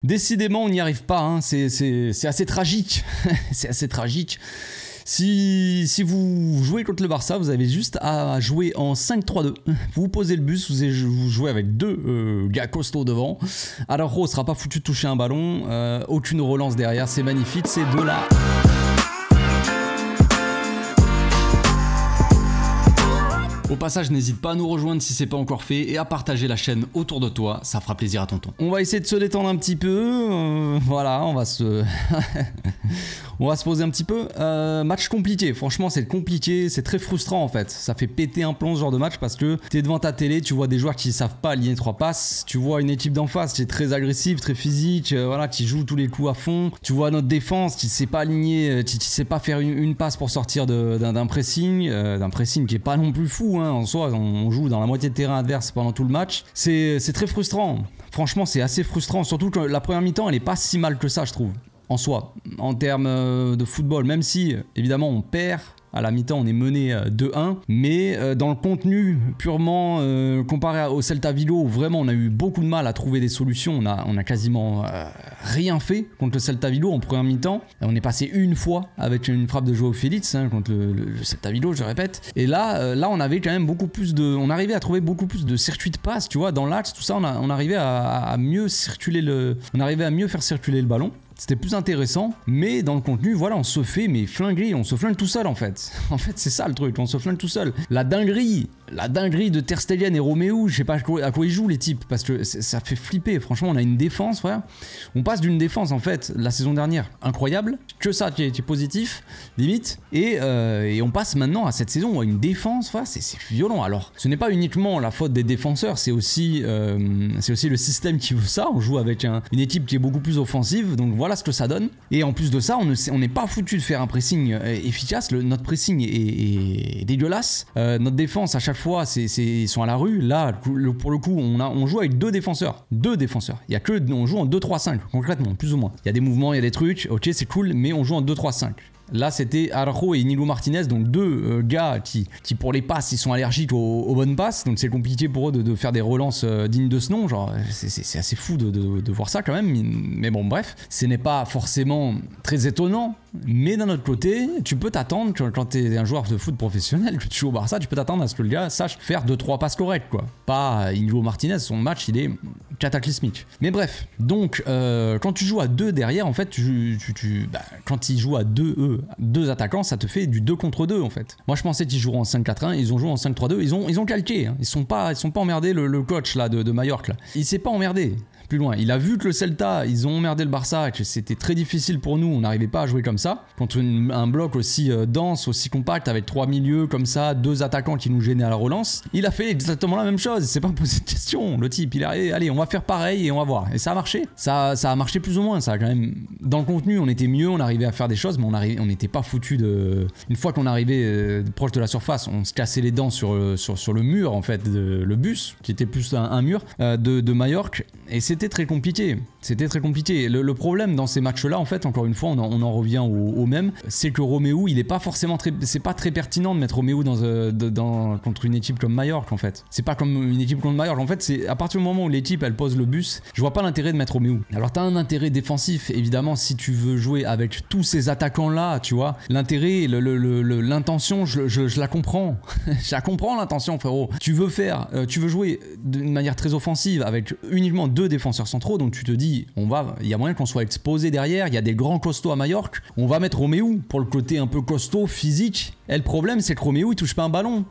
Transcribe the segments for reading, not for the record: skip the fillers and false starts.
Décidément, on n'y arrive pas, hein. C'est assez tragique. C'est assez tragique. Si vous jouez contre le Barça, vous avez juste à jouer en 5-3-2. Vous posez le bus, vous jouez avec deux gars costauds devant. Araujo sera pas foutu de toucher un ballon. Aucune relance derrière, c'est magnifique. C'est de là. Au passage, n'hésite pas à nous rejoindre si c'est pas encore fait et à partager la chaîne autour de toi, ça fera plaisir à tonton. On va essayer de se détendre un petit peu, voilà, on va se poser un petit peu. Match compliqué, franchement c'est compliqué, c'est très frustrant en fait. Ça fait péter un plomb ce genre de match parce que t'es devant ta télé, tu vois des joueurs qui savent pas aligner 3 passes, tu vois une équipe d'en face qui est très agressive, très physique, voilà, qui joue tous les coups à fond. Tu vois notre défense qui sait pas aligner, qui sait pas faire une passe pour sortir d'un pressing qui est pas non plus fou. En soi, on joue dans la moitié de terrain adverse pendant tout le match. C'est très frustrant. Franchement, c'est assez frustrant. Surtout que la première mi-temps, elle est pas si mal que ça, je trouve. En soi, en termes de football. Même si, évidemment, on perd. À la mi-temps, on est mené 2-1, mais dans le contenu purement comparé au Celta Vigo, où vraiment on a eu beaucoup de mal à trouver des solutions, on a quasiment rien fait contre le Celta Vigo en première mi-temps. On est passé une fois avec une frappe de Joao Félix contre le Celta Vigo, je répète. Et là, on avait quand même beaucoup plus de, on arrivait à trouver beaucoup plus de circuits de passe, tu vois, dans l'axe, tout ça, on arrivait à mieux circuler on arrivait à mieux faire circuler le ballon. C'était plus intéressant, mais dans le contenu, voilà, on se fait flinguer, on se flingue tout seul en fait. En fait, c'est ça le truc, on se flingue tout seul. La dinguerie de Ter Stegen et Romeu, je sais pas à quoi ils jouent les types, parce que ça fait flipper. Franchement, on a une défense, frère. On passe d'une défense en fait, la saison dernière, incroyable, que ça qui est positif, limite, et on passe maintenant à cette saison, une défense, frère, c'est violent. Alors, ce n'est pas uniquement la faute des défenseurs, c'est aussi le système qui veut ça. On joue avec une équipe qui est beaucoup plus offensive, donc voilà ce que ça donne. Et en plus de ça, on n'est pas foutu de faire un pressing efficace. Notre pressing est dégueulasse. Notre défense, à chaque fois, ils sont à la rue. Là, pour le coup, on joue avec deux défenseurs. On joue en 2-3-5, concrètement, plus ou moins. Il y a des mouvements, il y a des trucs. Ok, c'est cool, mais on joue en 2-3-5. Là, c'était Araujo et Inigo Martinez, donc deux gars qui pour les passes, ils sont allergiques aux bonnes passes, donc c'est compliqué pour eux de faire des relances dignes de ce nom. Genre, c'est assez fou de voir ça quand même. Mais bon, bref, ce n'est pas forcément très étonnant. Mais d'un autre côté, tu peux t'attendre quand tu es un joueur de foot professionnel, que tu joues au Barça, tu peux t'attendre à ce que le gars sache faire 2-3 passes correctes, quoi. Pas Inigo Martinez, son match, il est cataclysmique. Mais bref, donc quand tu joues à 2 derrière, en fait, quand ils jouent à 2 attaquants, ça te fait du 2 contre 2 en fait. Moi je pensais qu'ils joueraient en 5-4-1, ils ont joué en 5-3-2, ils ont calqué, hein. Ils sont pas emmerdés, le coach là de Majorque là. Il s'est pas emmerdé. Plus loin, il a vu que le Celta, ils ont emmerdé le Barça et que c'était très difficile pour nous, on n'arrivait pas à jouer comme ça, contre un bloc aussi dense, aussi compact, avec 3 milieux comme ça, 2 attaquants qui nous gênaient à la relance. Il a fait exactement la même chose, il s'est pas posé de question, le type, il est arrivé, allez, on va faire pareil et on va voir. Et ça a marché, ça a marché plus ou moins, ça a quand même... Dans le contenu, on était mieux, on arrivait à faire des choses, mais on n'était pas foutu de... Une fois qu'on arrivait proche de la surface, on se cassait les dents sur le mur, en fait, le bus, qui était plus un mur de Majorque, et c'était très compliqué. C'était très compliqué. Le problème dans ces matchs-là, en fait, encore une fois, on en revient au même, c'est que Romeu, il est pas forcément très... C'est pas très pertinent de mettre Romeu contre une équipe comme Majorque, en fait. C'est pas comme une équipe contre Majorque. En fait, c'est à partir du moment où l'équipe, elle pose le bus, je vois pas l'intérêt de mettre Romeu. Alors, t'as un intérêt défensif, évidemment, si tu veux jouer avec tous ces attaquants-là, tu vois. L'intérêt, l'intention, je la comprends. Je la comprends, l'intention, frérot. Tu veux jouer d'une manière très offensive avec uniquement 2 défenseurs centraux, donc tu te dis, il y a moyen qu'on soit exposé derrière, il y a des grands costauds à Majorque, on va mettre Romeu pour le côté un peu costaud, physique. Et le problème, c'est que Romeu, il touche pas un ballon.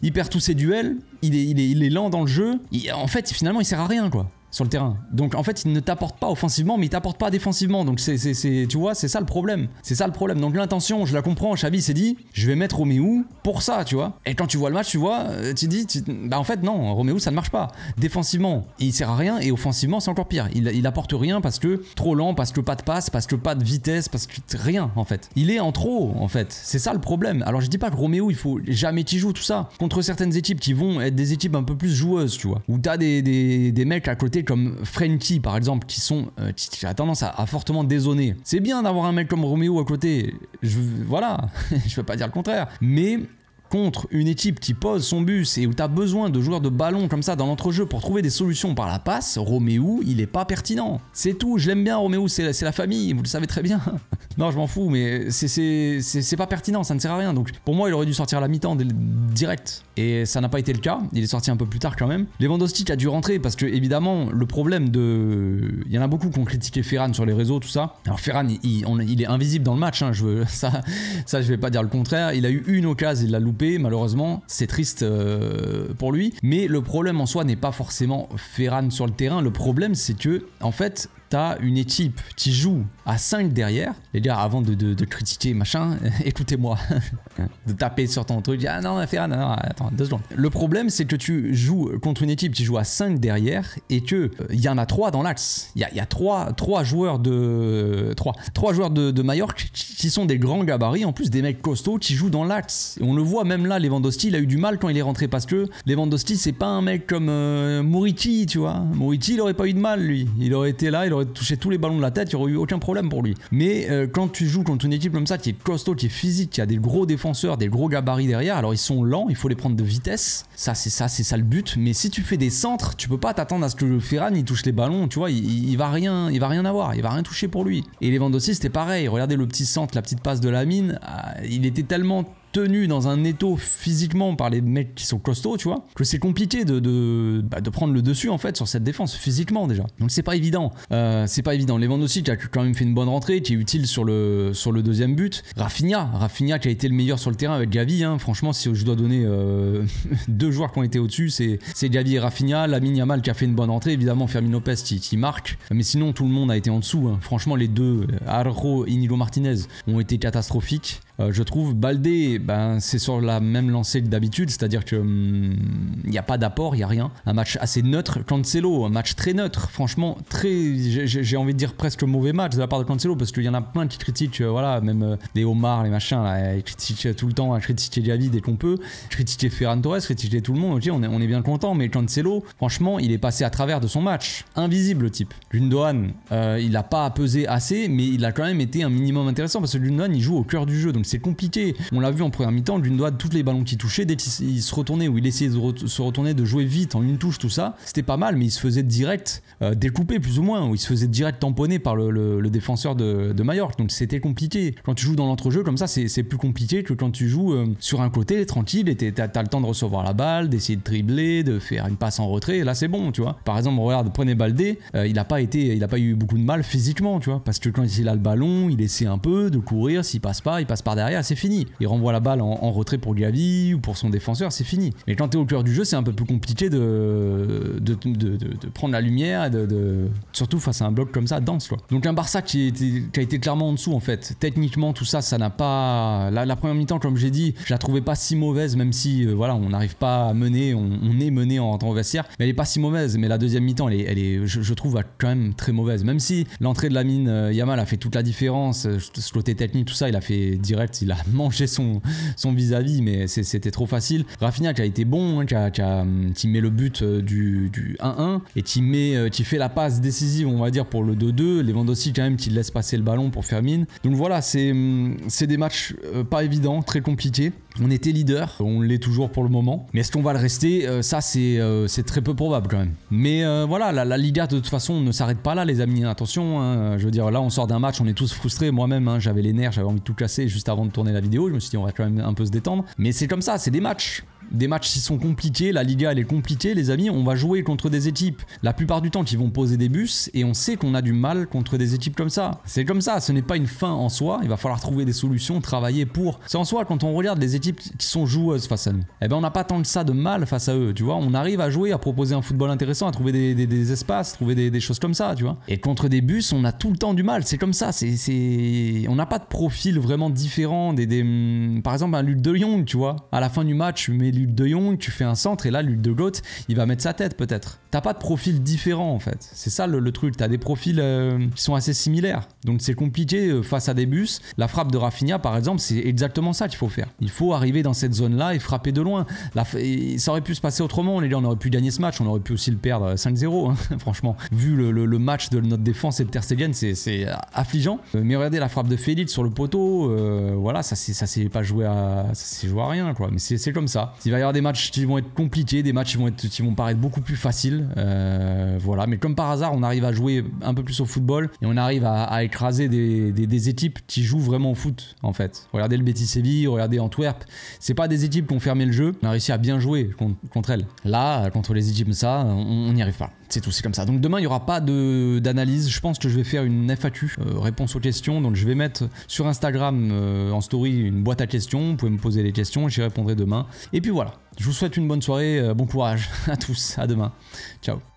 Il perd tous ses duels, il est lent dans le jeu, en fait, finalement, il sert à rien, quoi. Sur le terrain. Donc en fait, il ne t'apporte pas offensivement, mais il t'apporte pas défensivement. Donc tu vois, c'est ça le problème. C'est ça le problème. Donc l'intention, je la comprends. Xavi s'est dit, je vais mettre Romeu pour ça, tu vois. Et quand tu vois le match, tu vois, tu dis, bah en fait non, Romeu ça ne marche pas. Défensivement, il sert à rien, et offensivement, c'est encore pire. Il apporte rien parce que trop lent, parce que pas de passe, parce que pas de vitesse, parce que rien en fait. Il est en trop en fait. C'est ça le problème. Alors je dis pas que Romeu, il faut jamais qu'il joue tout ça. Contre certaines équipes qui vont être des équipes un peu plus joueuses, tu vois. Où t'as des mecs à côté comme Frenkie par exemple qui a tendance à fortement dézonner. C'est bien d'avoir un mec comme Romeu à côté, voilà, je veux pas dire le contraire, mais contre une équipe qui pose son bus et où tu as besoin de joueurs de ballon comme ça dans l'entrejeu pour trouver des solutions par la passe, Romeu, il est pas pertinent. C'est tout, je l'aime bien Romeu, c'est la famille, vous le savez très bien. Non, je m'en fous, mais c'est pas pertinent, ça ne sert à rien. Donc pour moi, il aurait dû sortir à la mi-temps direct. Et ça n'a pas été le cas, il est sorti un peu plus tard quand même. Lewandowski a dû rentrer parce que évidemment, le problème de... Il y en a beaucoup qui ont critiqué Ferran sur les réseaux, tout ça. Alors Ferran, il est invisible dans le match, hein, ça je vais pas dire le contraire. Il a eu une occasion, il l'a loupé, malheureusement, c'est triste pour lui. Mais le problème en soi n'est pas forcément Ferran sur le terrain, le problème c'est que, en fait, t'as une équipe qui joue à 5 derrière. Les gars, avant de critiquer machin, écoutez-moi, de taper sur ton truc, ah non, Ferran, non, attends, 2 secondes. Le problème, c'est que tu joues contre une équipe qui joue à 5 derrière et que il y en a 3 dans l'axe. Il y a 3 joueurs de Majorque qui sont des grands gabarits, en plus des mecs costauds qui jouent dans l'axe. Et on le voit même là, Lewandowski, il a eu du mal quand il est rentré parce que Lewandowski, c'est pas un mec comme Muriqi, tu vois. Muriqi, il aurait pas eu de mal, lui. Il aurait été là, il aurait touché tous les ballons de la tête, il n'y aurait eu aucun problème pour lui. Mais quand tu joues contre une équipe comme ça qui est costaud, qui est physique, qui a des gros défenseurs, des gros gabarits derrière, alors ils sont lents, il faut les prendre de vitesse. C'est ça le but. Mais si tu fais des centres, tu peux pas t'attendre à ce que Ferran il touche les ballons, tu vois, il va rien avoir, il va rien toucher pour lui. Et Lewandowski c'était pareil, regardez le petit centre, la petite passe de Lamine, il était tellement tenu dans un étau physiquement par les mecs qui sont costauds, tu vois, que c'est compliqué de prendre le dessus en fait sur cette défense physiquement déjà. Donc c'est pas évident. Lewandowski qui a quand même fait une bonne rentrée, qui est utile sur le deuxième but. Rafinha qui a été le meilleur sur le terrain avec Gavi, hein. Franchement, si je dois donner 2 joueurs qui ont été au-dessus, c'est Gavi et Rafinha. Lamine Yamal qui a fait une bonne rentrée, évidemment Fermin Lopez qui marque, mais sinon tout le monde a été en dessous, hein. Franchement, les deux, Araujo et Inigo Martinez, ont été catastrophiques. Je trouve Baldé, c'est sur la même lancée que d'habitude, c'est-à-dire que n'y a pas d'apport, il n'y a rien. Un match assez neutre. Cancelo, un match très neutre, franchement, j'ai envie de dire presque mauvais match de la part de Cancelo, parce qu'il y en a plein qui critiquent, voilà, même les Omar, les machins, là, ils critiquent tout le temps, critiquer Gavi dès qu'on peut, critiquer Ferran Torres, critiquer tout le monde, ok, on est bien content, mais Cancelo, franchement, il est passé à travers de son match. Invisible le type. Gundogan, il n'a pas pesé assez, mais il a quand même été un minimum intéressant, parce que Gundogan, il joue au cœur du jeu, donc c'est compliqué. On l'a vu en première mi-temps, Gundogan, tous les ballons qu'il touchait, dès qu'il se retournait ou il essayait de se retourner, de jouer vite en une touche, tout ça, c'était pas mal, mais il se faisait direct découper plus ou moins, ou il se faisait direct tamponner par le défenseur de Majorque, donc c'était compliqué. Quand tu joues dans l'entrejeu comme ça, c'est plus compliqué que quand tu joues sur un côté tranquille et t'as le temps de recevoir la balle, d'essayer de dribbler, de faire une passe en retrait, et là c'est bon, tu vois. Par exemple, regarde, prenez Baldé, il a pas eu beaucoup de mal physiquement, tu vois, parce que quand il a le ballon, il essaie un peu de courir, s'il passe pas, il passe par derrière, c'est fini. Il renvoie la balle en retrait pour Gavi ou pour son défenseur, c'est fini. Mais quand t'es au cœur du jeu, c'est un peu plus compliqué de prendre la lumière et surtout face à un bloc comme ça, dense, quoi. Donc un Barça qui a été clairement en dessous en fait. Techniquement, tout ça, ça n'a pas... La première mi-temps, comme j'ai dit, je la trouvais pas si mauvaise, même si voilà, on n'arrive pas à mener, on est mené en rentrant au vestiaire, mais elle est pas si mauvaise. Mais la deuxième mi-temps, elle est je trouve quand même très mauvaise. Même si l'entrée de Lamine Yamal a fait toute la différence, ce côté technique, tout ça, il a fait direct, il a mangé son vis-à-vis, mais c'était trop facile. Rafinha qui a été bon, hein, qui met le but du 1-1 et qui fait la passe décisive, on va dire, pour le 2-2. Lewandowski quand même qui laisse passer le ballon pour Fermin. Donc voilà, c'est des matchs pas évidents, très compliqués. On était leader, on l'est toujours pour le moment. Mais est-ce qu'on va le rester? Ça, c'est très peu probable quand même. Mais voilà, la Liga de toute façon ne s'arrête pas là, les amis. Attention, hein, je veux dire, là on sort d'un match, on est tous frustrés. Moi-même, hein, j'avais les nerfs, j'avais envie de tout casser juste avant de tourner la vidéo. Je me suis dit, on va quand même un peu se détendre. Mais c'est comme ça, c'est des matchs. Des matchs qui sont compliqués, la Liga elle est compliquée, les amis. On va jouer contre des équipes la plupart du temps qui vont poser des bus, et on sait qu'on a du mal contre des équipes comme ça. C'est comme ça, ce n'est pas une fin en soi. Il va falloir trouver des solutions, travailler pour. C'est en soi, quand on regarde les équipes qui sont joueuses face à nous, eh ben on n'a pas tant que ça de mal face à eux, tu vois. On arrive à jouer, à proposer un football intéressant, à trouver des espaces, trouver des choses comme ça, tu vois. Et contre des bus, on a tout le temps du mal. C'est comme ça. On n'a pas de profil vraiment différent. Par exemple, un Luc de Jong, tu vois. À la fin du match, tu mets Luc de Jong, tu fais un centre, et là Luc de Goth, il va mettre sa tête peut-être. t'as pas de profil différent en fait. C'est ça le truc, t'as des profils qui sont assez similaires. Donc c'est compliqué face à des bus. La frappe de Rafinha par exemple, c'est exactement ça qu'il faut faire. Il faut arriver dans cette zone-là et frapper de loin. Ça aurait pu se passer autrement, les gars, on aurait pu gagner ce match, on aurait pu aussi le perdre 5-0, hein, franchement. Vu le match de notre défense et de Ter Stegen, c'est affligeant. Mais regardez la frappe de Félix sur le poteau, voilà, ça s'est pas joué à... ça s'est joué à rien, quoi. Mais c'est comme ça. Il va y avoir des matchs qui vont être compliqués, des matchs qui vont paraître beaucoup plus faciles. Voilà, mais comme par hasard, on arrive à jouer un peu plus au football et on arrive à écraser des équipes qui jouent vraiment au foot, en fait. Regardez le Betis Séville, regardez Antwerp. C'est pas des équipes qui ont fermé le jeu, on a réussi à bien jouer contre elles. Là, contre les équipes comme ça, on n'y arrive pas. C'est tout, c'est comme ça. Donc demain, il n'y aura pas d'analyse. Je pense que je vais faire une FAQ, réponse aux questions. Donc je vais mettre sur Instagram en story une boîte à questions. Vous pouvez me poser les questions, j'y répondrai demain. Et puis voilà, je vous souhaite une bonne soirée, bon courage à tous, à demain. Ciao.